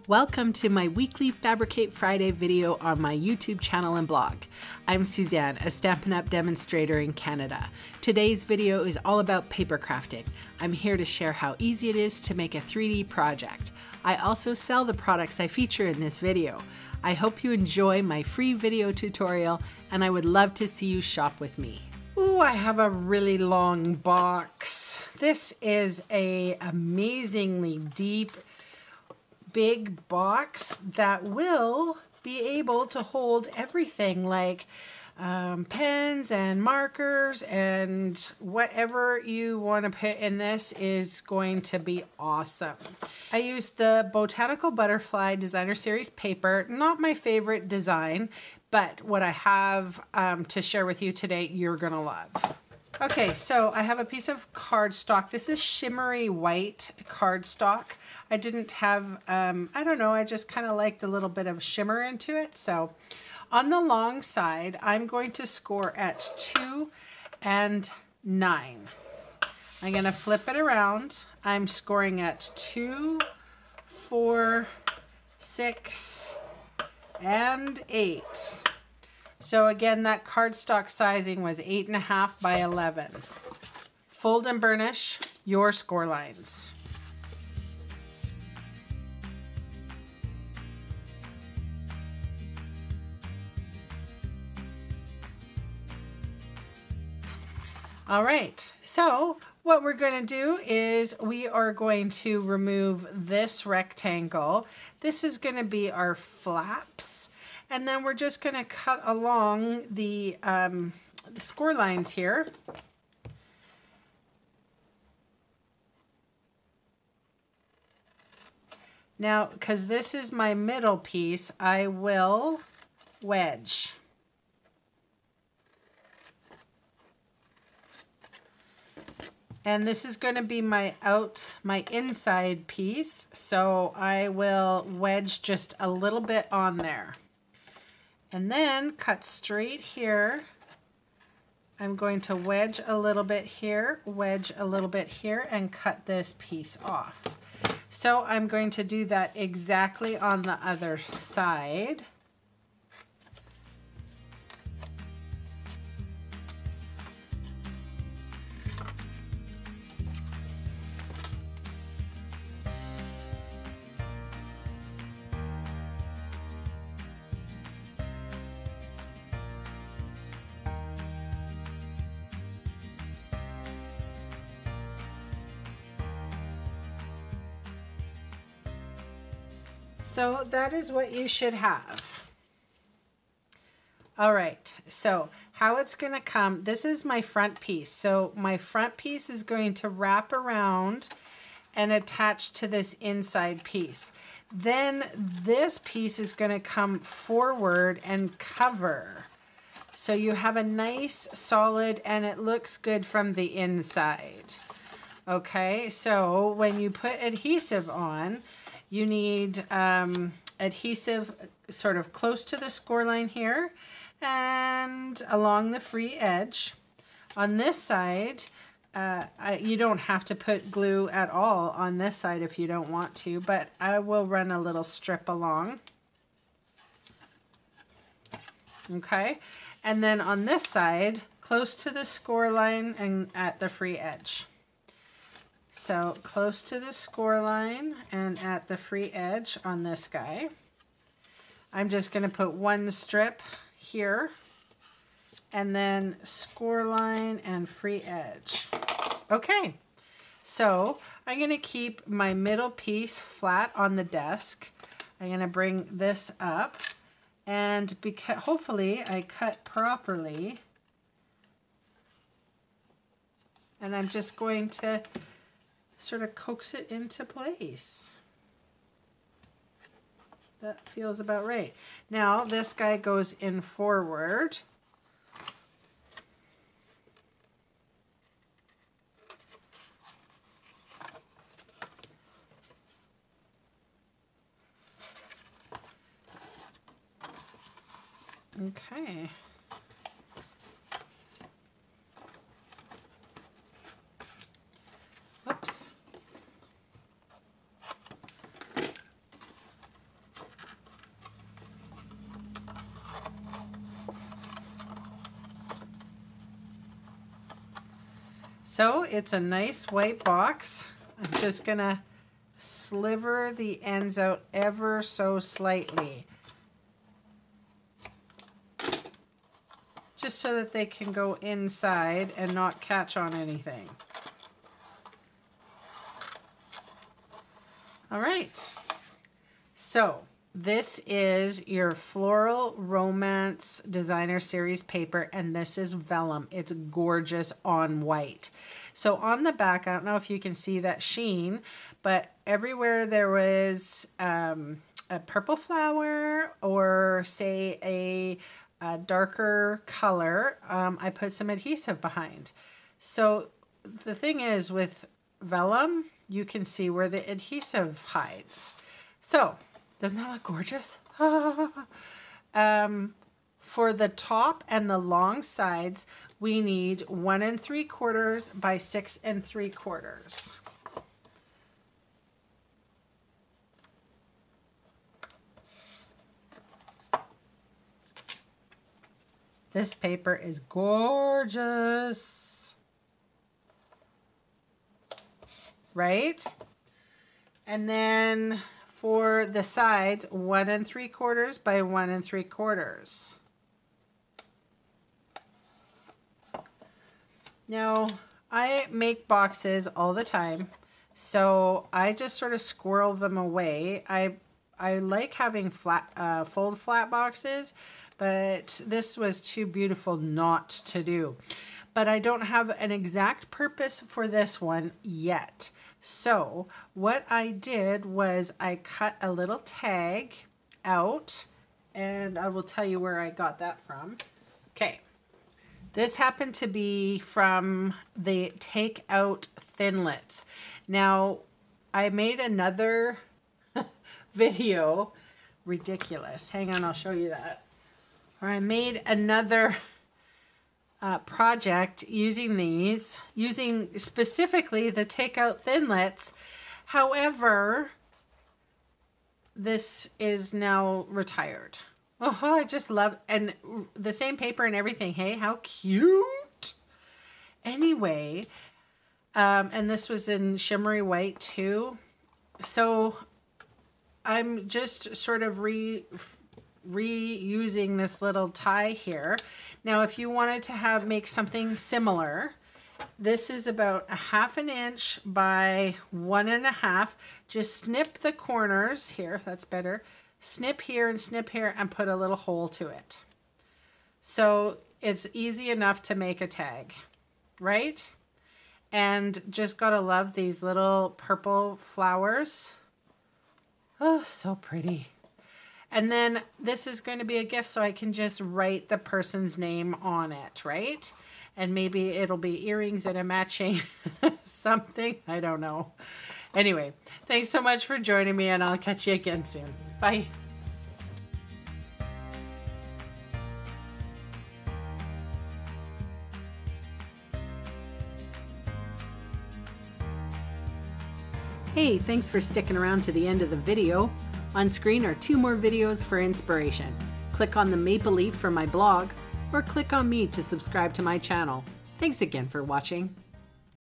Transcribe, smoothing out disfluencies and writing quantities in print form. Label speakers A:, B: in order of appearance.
A: Welcome to my weekly Fabricate Friday video on my YouTube channel and blog. I'm Suzanne, a Stampin' Up! Demonstrator in Canada. Today's video is all about paper crafting. I'm here to share how easy it is to make a 3D project. I also sell the products I feature in this video. I hope you enjoy my free video tutorial, and I would love to see you shop with me. Ooh, I have a really long box. This is an amazingly deep, big box that will be able to hold everything like pens and markers, and whatever you want to put in this is going to be awesome. I used the Botanical Butterfly Designer Series paper. Not my favorite design, but what I have to share with you today, you're gonna love. Okay, so I have a piece of cardstock. This is shimmery white cardstock. I didn't have, I don't know, I just kind of liked a little bit of shimmer into it. So on the long side, I'm going to score at 2 and 9. I'm gonna flip it around. I'm scoring at 2, 4, 6, and 8. So again, that cardstock sizing was 8.5 by 11. Fold and burnish your score lines. All right, so what we're going to do is we are going to remove this rectangle. This is going to be our flaps. And then we're just going to cut along the score lines here. Now, because this is my middle piece, I will wedge. And this is going to be my inside piece, so I will wedge just a little bit on there. And then cut straight here. I'm going to wedge a little bit here, wedge a little bit here, and cut this piece off. So I'm going to do that exactly on the other side. So that is what you should have. All right, so how it's going to come, this is my front piece. So my front piece is going to wrap around and attach to this inside piece. Then this piece is going to come forward and cover. So you have a nice solid, and it looks good from the inside. Okay, so when you put adhesive on, you need adhesive sort of close to the score line here and along the free edge. On this side, you don't have to put glue at all on this side if you don't want to, but I will run a little strip along. Okay, and then on this side, close to the score line and at the free edge. So close to the score line and at the free edge on this guy. I'm just going to put one strip here and then score line and free edge. Okay, so I'm going to keep my middle piece flat on the desk. I'm going to bring this up, and because hopefully I cut properly, and I'm just going to sort of coax it into place. That feels about right. Now this guy goes in forward. Okay. Oops. So it's a nice white box. I'm just gonna sliver the ends out ever so slightly, just so that they can go inside and not catch on anything. All right, so this is your Floral Romance Designer Series paper, and this is vellum. It's gorgeous on white. So on the back, I don't know if you can see that sheen, but everywhere there was a purple flower or say a darker color, I put some adhesive behind. So the thing is, with vellum, you can see where the adhesive hides. So doesn't that look gorgeous? For the top and the long sides, we need 1 3/4 by 6 3/4. This paper is gorgeous, right? And then for the sides, 1 3/4 by 1 3/4. Now, I make boxes all the time, so I just sort of squirrel them away. I like having flat, fold flat boxes, but this was too beautiful not to do. But I don't have an exact purpose for this one yet. So what I did was I cut a little tag out, and I will tell you where I got that from. Okay, this happened to be from the Take Out Thinlits. Now, I made another video, ridiculous. Hang on, I'll show you that. Or I made another project using these, using specifically the Take Out Thinlits. However, this is now retired. Oh, I just love, and the same paper and everything. Hey, how cute. Anyway, and this was in shimmery white too. So I'm just sort of reusing this little tie here. Now, if you wanted to make something similar, this is about 1/2 inch by 1 1/2. Just snip the corners here. That's better. Snip here and snip here and put a little hole to it. So it's easy enough to make a tag, right? And just gotta love these little purple flowers. Oh, so pretty. And then this is going to be a gift, so I can just write the person's name on it, right? And maybe it'll be earrings and a matching something. I don't know. Anyway, thanks so much for joining me, and I'll catch you again soon. Bye. Hey, thanks for sticking around to the end of the video. On screen are 2 more videos for inspiration. Click on the maple leaf for my blog, or click on me to subscribe to my channel. Thanks again for watching.